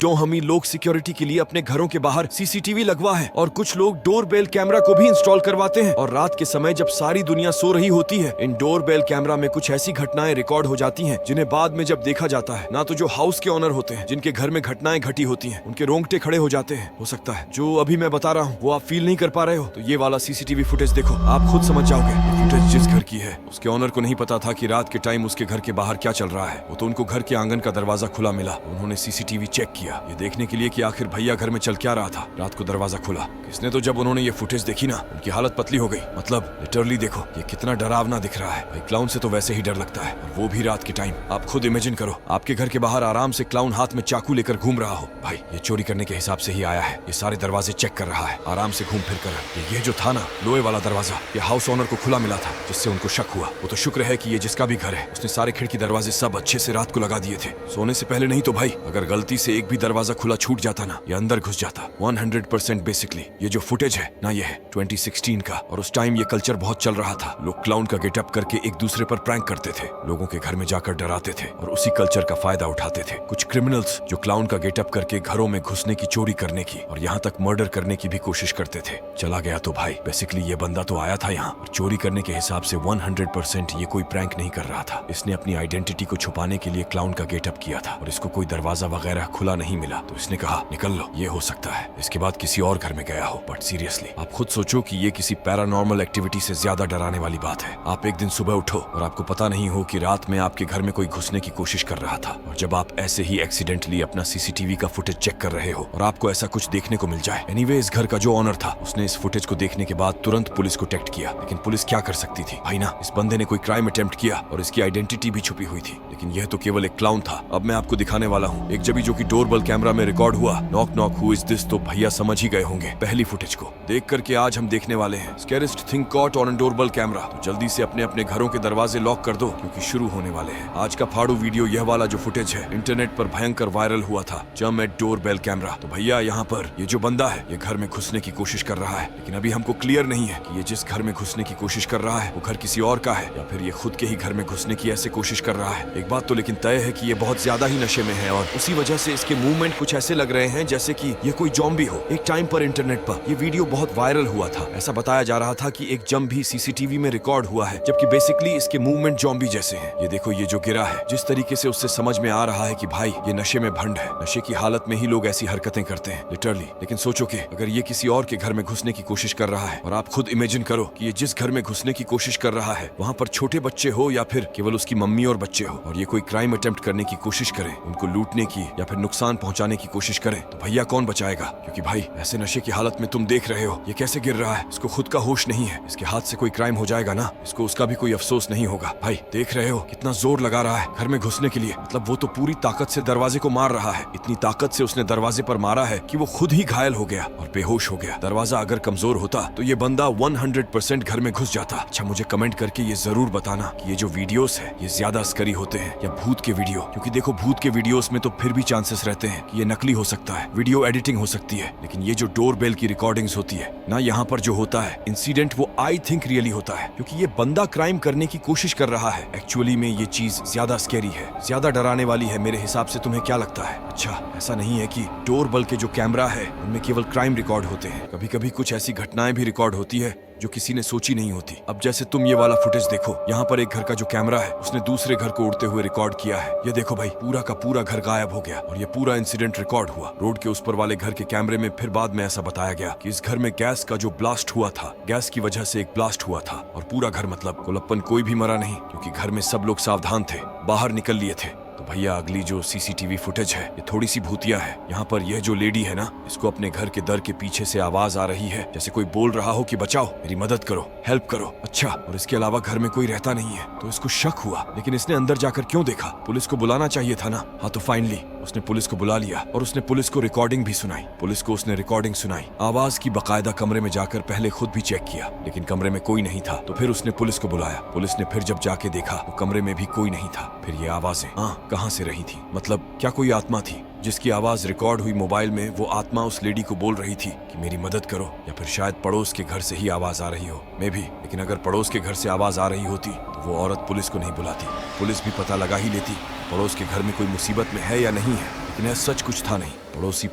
जो हम लोग सिक्योरिटी के लिए अपने घरों के बाहर सीसीटीवी लगवा है और कुछ लोग डोर बेल कैमरा को भी इंस्टॉल करवाते हैं। और रात के समय जब सारी दुनिया सो रही होती है, इन डोर बेल कैमरा में कुछ ऐसी घटनाएं रिकॉर्ड हो जाती हैं जिन्हें बाद में जब देखा जाता है ना, तो जो हाउस के ओनर होते हैं जिनके घर में घटनाएं घटी होती हैं, उनके रोंगटे खड़े हो जाते हैं। हो सकता है जो अभी मैं बता रहा हूँ वो आप फील नहीं कर पा रहे हो, तो ये वाला सीसीटीवी फुटेज देखो, आप खुद समझ जाओगे। ये फुटेज जिस घर की है उसके ओनर को नहीं पता था कि रात के टाइम उसके घर के बाहर क्या चल रहा है। वो तो उनको घर के आंगन का दरवाजा खुला मिला। उन्होंने सीसीटीवी चेक किया ये देखने के लिए कि आखिर भैया घर में चल क्या रहा था। रात को दरवाजा खुला किसने, तो जब उन्होंने ये फुटेज देखी ना, उनकी हालत पतली हो गई। मतलब लिटरली देखो ये कितना डरावना दिख रहा है। भाई क्लाउन से तो वैसे ही डर लगता है, और वो भी रात के टाइम। आप खुद इमेजिन करो, आपके घर के बाहर आराम से क्लाउन हाथ में चाकू लेकर घूम रहा हो। भाई ये चोरी करने के हिसाब से ही आया है, ये सारे दरवाजे चेक कर रहा है आराम से घूम फिर कर। ये जो था ना लोहे वाला दरवाजा, ये हाउस ओनर को खुला मिला था, जिससे उनको शक हुआ। वो तो शुक्र है कि ये जिसका भी घर है उसने सारे खिड़की दरवाजे सब अच्छे से रात को लगा दिए थे, सोने से पहले। नहीं तो भाई अगर गलती से एक भी दरवाजा खुला छूट जाता ना, ये अंदर घुस जाता 100%। बेसिकली ये जो फुटेज है ना, ये है 2016 का, और उस टाइम ये कल्चर बहुत चल रहा था। लोग क्लाउन का गेटअप करके एक दूसरे पर प्रैंक करते थे, लोगों के घर में जाकर डराते थे और उसी कल्चर का फायदा उठाते थे कुछ क्रिमिनल्स, जो क्लाउन का गेटअप करके घरों में घुसने की, चोरी करने की और यहाँ तक मर्डर करने की भी कोशिश करते थे। चला गया तो भाई बेसिकली ये बंदा तो आया था यहाँ और चोरी करने के हिसाब से 100% ये कोई प्रैंक नहीं कर रहा था। इसने अपनी आइडेंटिटी को छुपाने के लिए क्लाउन का गेटअप किया था और इसको कोई दरवाजा वगैरह खुला नहीं मिला, तो इसने कहा निकल लो, ये हो सकता है इसके बाद किसी और घर में गया हो। बट सीरियसली आप खुद सोचो कि ये किसी पैरानॉर्मल एक्टिविटी से ज्यादा डराने वाली बात है। आप एक दिन सुबह उठो और आपको पता नहीं हो कि रात में आपके घर में कोई घुसने की कोशिश कर रहा था, और जब आप ऐसे ही एक्सीडेंटली अपना सीसीटीवी का फुटेज चेक कर रहे हो और आपको ऐसा कुछ देखने को मिल जाए। एनीवे इस घर का जो ओनर था उसने इस फुटेज को देखने के बाद तुरंत पुलिस को टेक्स्ट किया, लेकिन पुलिस क्या कर सकती थी भाई ना, इस बंदे ने कोई क्राइम अटेम्प्ट किया और इसकी आइडेंटिटी भी छुपी हुई थी। लेकिन यह तो केवल एक क्लाउन था। अब मैं आपको दिखाने वाला हूँ एक जबी जो कि डोरबेल कैमरा में रिकॉर्ड हुआ। Knock knock who is this, तो भैया समझ ही गए होंगे पहली फुटेज को देख करके। आज हम देखने वाले हैं scariest thing caught on doorbell camera. तो जल्दी से अपने अपने घरों के दरवाजे लॉक कर दो, क्योंकि शुरू होने वाले हैं आज का फाड़ू वीडियो। यह वाला जो फुटेज है इंटरनेट पर भयंकर वायरल हुआ था, जम एट डोरबेल कैमरा। तो भैया यहाँ पर ये जो बंदा है ये घर में घुसने की कोशिश कर रहा है, लेकिन अभी हमको क्लियर नहीं है कि ये जिस घर में घुसने की कोशिश कर रहा है वो घर किसी और का है या फिर ये खुद के ही घर में घुसने की ऐसे कोशिश कर रहा है। एक बात तो लेकिन तय है कि ये बहुत ज्यादा ही नशे में है और उसी वजह से इसके मूवमेंट कुछ ऐसे लग रहे हैं जैसे कि ये कोई जॉम्बी हो। एक टाइम पर इंटरनेट पर ये वीडियो बहुत वायरल हुआ था। ऐसा बताया जा रहा था कि एक जम भी सीसीटीवी में रिकॉर्ड हुआ है, जबकि बेसिकली इसके मूवमेंट जॉम्बी जैसे हैं। ये देखो ये जो गिरा है, जिस तरीके से उससे समझ में आ रहा है कि भाई ये नशे में भंड है। नशे की हालत में ही लोग ऐसी हरकतें करते हैं लिटरली। लेकिन सोचो कि अगर ये किसी और के घर में घुसने की कोशिश कर रहा है, और आप खुद इमेजिन करो कि ये जिस घर में घुसने की कोशिश कर रहा है वहाँ पर छोटे बच्चे हो या फिर केवल उसकी मम्मी और बच्चे हो, और ये कोई क्राइम अटेम्प्ट करने की कोशिश करे, उनको लूटने की या फिर नुकसान पहुंचाने की कोशिश करे, तो भैया कौन बचाएगा? क्योंकि भाई ऐसे नशे की हालत में तुम देख रहे हो ये कैसे गिर रहा है, इसको खुद का होश नहीं है। इसके हाथ से कोई क्राइम हो जाएगा ना, इसको उसका भी कोई अफसोस नहीं होगा। भाई देख रहे हो कितना जोर लगा रहा है घर में घुसने के लिए। मतलब वो तो पूरी ताकत से दरवाजे को मार रहा है। इतनी ताकत से उसने दरवाजे पर मारा है कि वो खुद ही घायल हो गया और बेहोश हो गया। दरवाजा अगर कमजोर होता तो ये बंदा 100% घर में घुस जाता। अच्छा मुझे कमेंट करके ये जरूर बताना कि ये जो वीडियोस है ये ज्यादा स्करी होते हैं या भूत के वीडियो, क्योंकि देखो भूत के वीडियोस में तो फिर भी चांसेस रहते हैं कि ये नकली हो सकता है, वीडियो एडिटिंग हो सकती है। लेकिन ये जो डोरबेल की रिकॉर्डिंग्स होती है ना, यहाँ पर जो होता है इंसिडेंट वो आई थिंक रियली होता है, क्योंकि ये बंदा क्राइम करने की कोशिश कर रहा है। एक्चुअली में ये चीज ज्यादा स्कैरी है, ज्यादा डराने वाली है मेरे हिसाब से। तुम्हें क्या लगता है? अच्छा ऐसा नहीं है कि डोरबेल के जो कैमरा है उनमें केवल क्राइम रिकॉर्ड होते हैं, कभी कभी कुछ ऐसी घटनाएं भी रिकॉर्ड होती है जो किसी ने सोची नहीं होती। अब जैसे तुम ये वाला फुटेज देखो, यहाँ पर एक घर का जो कैमरा है उसने दूसरे घर को उड़ते हुए रिकॉर्ड किया है। ये देखो भाई पूरा का पूरा घर गायब हो गया और ये पूरा इंसिडेंट रिकॉर्ड हुआ। रोड के उस पर वाले घर के कैमरे में फिर बाद में ऐसा बताया गया कि इस घर में गैस का जो ब्लास्ट हुआ था, गैस की वजह से एक ब्लास्ट हुआ था और पूरा घर, मतलब कोलप्पन कोई भी मरा नहीं, क्योंकि घर में सब लोग सावधान थे, बाहर निकल लिए थे। तो भैया अगली जो सीसीटीवी फुटेज है ये थोड़ी सी भूतिया है। यहाँ पर यह जो लेडी है ना, इसको अपने घर के दर के पीछे से आवाज आ रही है जैसे कोई बोल रहा हो कि बचाओ, मेरी मदद करो, हेल्प करो। अच्छा और इसके अलावा घर में कोई रहता नहीं है, तो इसको शक हुआ, लेकिन इसने अंदर जाकर क्यों देखा? पुलिस को बुलाना चाहिए था ना। हाँ तो फाइनली उसने पुलिस को बुला लिया और उसने पुलिस को रिकॉर्डिंग भी सुनाई। पुलिस को उसने रिकॉर्डिंग सुनाई, आवाज की बकायदा। कमरे में जाकर पहले खुद भी चेक किया, लेकिन कमरे में कोई नहीं था। तो फिर उसने पुलिस को बुलाया। पुलिस ने फिर जब जाके देखा तो कमरे में भी कोई नहीं था। फिर ये आवाजें कहाँ से रही थी? मतलब क्या कोई आत्मा थी जिसकी आवाज रिकॉर्ड हुई मोबाइल में? वो आत्मा उस लेडी को बोल रही थी कि मेरी मदद करो, या फिर शायद पड़ोस के घर से ही आवाज आ रही हो, मे भी। लेकिन अगर पड़ोस के घर से आवाज आ रही होती तो वो औरत पुलिस को नहीं बुलाती, पुलिस भी पता लगा ही लेती पड़ोस के घर में कोई मुसीबत में है या नहीं है। लेकिन सच कुछ था नहीं।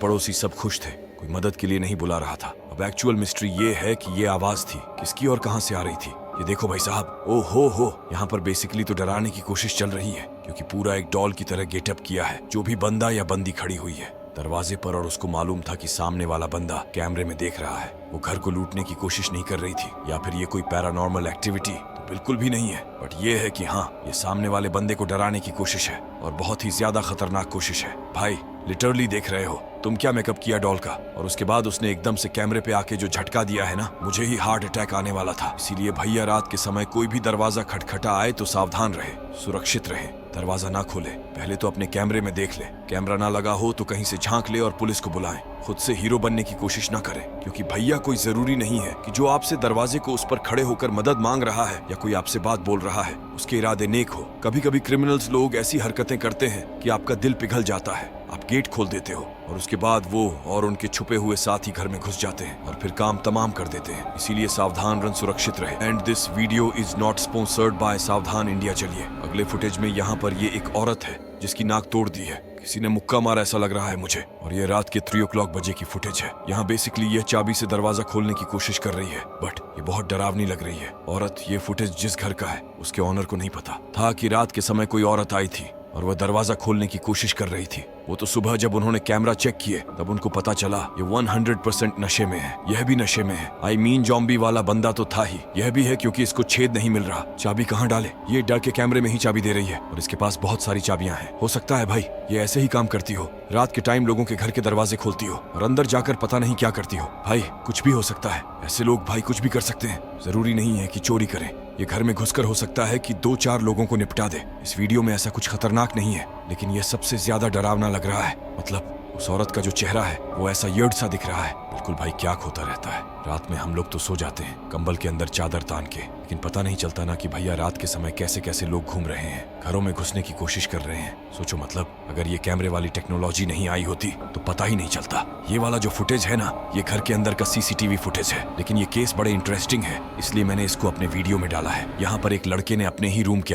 पड़ोसी सब खुश थे, कोई मदद के लिए नहीं बुला रहा था। अब एक्चुअल मिस्ट्री ये है कि ये आवाज थी किसकी और कहां से आ रही थी। ये देखो भाई साहब, ओ हो, यहाँ पर बेसिकली तो डराने की कोशिश चल रही है, क्योंकि पूरा एक डॉल की तरह गेटअप किया है। जो भी बंदा या बंदी खड़ी हुई है दरवाजे पर, और उसको मालूम था कि सामने वाला बंदा कैमरे में देख रहा है। वो घर को लूटने की कोशिश नहीं कर रही थी, या फिर ये कोई पैरानॉर्मल एक्टिविटी तो बिल्कुल भी नहीं है। बट ये है कि हाँ, ये सामने वाले बंदे को डराने की कोशिश है, और बहुत ही ज्यादा खतरनाक कोशिश है। भाई लिटरली देख रहे हो तुम क्या मेकअप किया डॉल का, और उसके बाद उसने एकदम से कैमरे पे आके जो झटका दिया है ना, मुझे ही हार्ट अटैक आने वाला था। इसीलिए भैया रात के समय कोई भी दरवाजा खटखटा आए तो सावधान रहे, सुरक्षित रहे, दरवाजा ना खोले। पहले तो अपने कैमरे में देख ले, कैमरा ना लगा हो तो कहीं से झांक ले और पुलिस को बुलाएं। खुद से हीरो बनने की कोशिश ना करें, क्योंकि भैया कोई जरूरी नहीं है कि जो आपसे दरवाजे को उस पर खड़े होकर मदद मांग रहा है या कोई आपसे बात बोल रहा है उसके इरादे नेक हो। कभी कभी क्रिमिनल्स लोग ऐसी हरकतें करते हैं कि आपका दिल पिघल जाता है। आप गेट खोल देते हो और उसके बाद वो और उनके छुपे हुए साथी घर में घुस जाते हैं और फिर काम तमाम कर देते हैं। इसीलिए सावधान रन, सुरक्षित रहे। And this video is not sponsored by सावधान इंडिया। चलिए अगले फुटेज में यहाँ पर ये एक औरत है जिसकी नाक तोड़ दी है, किसी ने मुक्का मारा ऐसा लग रहा है मुझे, और ये रात के 3 o'clock बजे की फुटेज है। यहाँ बेसिकली ये चाबी से दरवाजा खोलने की कोशिश कर रही है, बट ये बहुत डरावनी लग रही है औरत। ये फुटेज जिस घर का है उसके ऑनर को नहीं पता था कि रात के समय कोई औरत आई थी और वह दरवाजा खोलने की कोशिश कर रही थी। वो तो सुबह जब उन्होंने कैमरा चेक किए तब उनको पता चला ये 100% नशे में है, यह भी नशे में है। आई मीन जॉम्बी वाला बंदा तो था ही, यह भी है क्योंकि इसको छेद नहीं मिल रहा। चाबी कहाँ डाले, ये डर के कैमरे में ही चाबी दे रही है, और इसके पास बहुत सारी चाबियां हैं। हो सकता है भाई ये ऐसे ही काम करती हो, रात के टाइम लोगों के घर के दरवाजे खोलती हो और अंदर जाकर पता नहीं क्या करती हो। भाई कुछ भी हो सकता है, ऐसे लोग भाई कुछ भी कर सकते हैं, जरूरी नहीं है कि चोरी करें। ये घर में घुसकर हो सकता है कि 2-4 लोगों को निपटा दे। इस वीडियो में ऐसा कुछ खतरनाक नहीं है, लेकिन यह सबसे ज्यादा डरावना लग रहा है। मतलब उस औरत का जो चेहरा है वो ऐसा यर्ड सा दिख रहा है। बिल्कुल भाई क्या खोता रहता है। रात में हम लोग तो सो जाते हैं कंबल के अंदर चादर तान के, लेकिन पता नहीं चलता ना कि भैया रात के समय कैसे कैसे लोग घूम रहे हैं, घरों में घुसने की कोशिश कर रहे हैं। सोचो मतलब अगर ये कैमरे वाली टेक्नोलॉजी नहीं आई होती तो पता ही नहीं चलता। ये वाला जो फुटेज है ना, ये घर के अंदर का सीसीटीवी फुटेज है, लेकिन ये केस बड़े इंटरेस्टिंग है, इसलिए मैंने इसको अपने वीडियो में डाला है। यहाँ पर एक लड़के ने अपने ही रूम के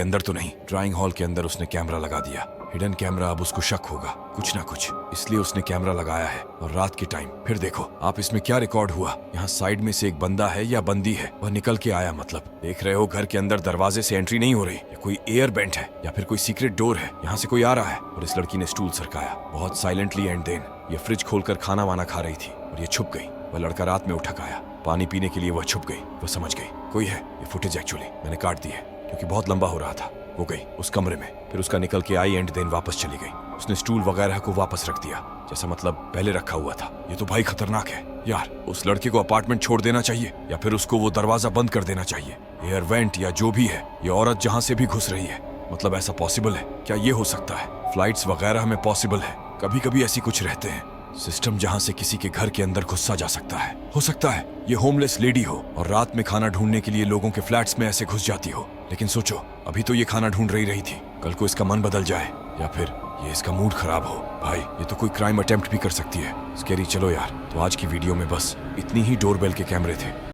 अंदर तो नहीं, ड्राइंग हॉल के अंदर उसने कैमरा लगा दिया। हिडन कैमरा, अब उसको शक होगा कुछ ना कुछ, इसलिए उसने कैमरा लगाया है। और रात के टाइम फिर देखो आप इसमें क्या रिकॉर्ड हुआ। यहाँ साइड में से एक बंदा है या बंदी है, वह निकल के आया। मतलब देख रहे हो घर के अंदर दरवाजे से एंट्री नहीं हो रही, या कोई एयर वेंट है या फिर कोई सीक्रेट डोर है, यहाँ से कोई आ रहा है। और इस लड़की ने स्टूल सरकाया बहुत साइलेंटली, एंड देन ये फ्रिज खोलकर खाना वाना खा रही थी और ये छुप गई। वह लड़का रात में उठक आया, पानी पीने के लिए वह छुप गई। वह समझ गई कोई है। ये फुटेज एक्चुअली मैंने काट दी है क्योंकि बहुत लंबा हो रहा था। वो गई उस कमरे में, फिर उसका निकल के आई, एंड देन वापस चली गई। उसने स्टूल वगैरह को वापस रख दिया, जैसा मतलब पहले रखा हुआ था। ये तो भाई खतरनाक है यार। उस लड़के को अपार्टमेंट छोड़ देना चाहिए, या फिर उसको वो दरवाजा बंद कर देना चाहिए। एयर वेंट या जो भी है, ये औरत जहाँ से भी घुस रही है, मतलब ऐसा पॉसिबल है क्या? ये हो सकता है फ्लाइट्स वगैरह में पॉसिबल है, कभी कभी ऐसी कुछ रहते हैं सिस्टम जहां से किसी के घर के अंदर घुसा जा सकता है। हो सकता है ये होमलेस लेडी हो और रात में खाना ढूंढने के लिए लोगों के फ्लैट्स में ऐसे घुस जाती हो। लेकिन सोचो अभी तो ये खाना ढूंढ रही थी, कल को इसका मन बदल जाए या फिर ये इसका मूड खराब हो। भाई ये तो कोई क्राइम अटेम्प्ट भी कर सकती है। स्कैरी। चलो यार, तो आज की वीडियो में बस इतनी ही डोरबेल के कैमरे थे।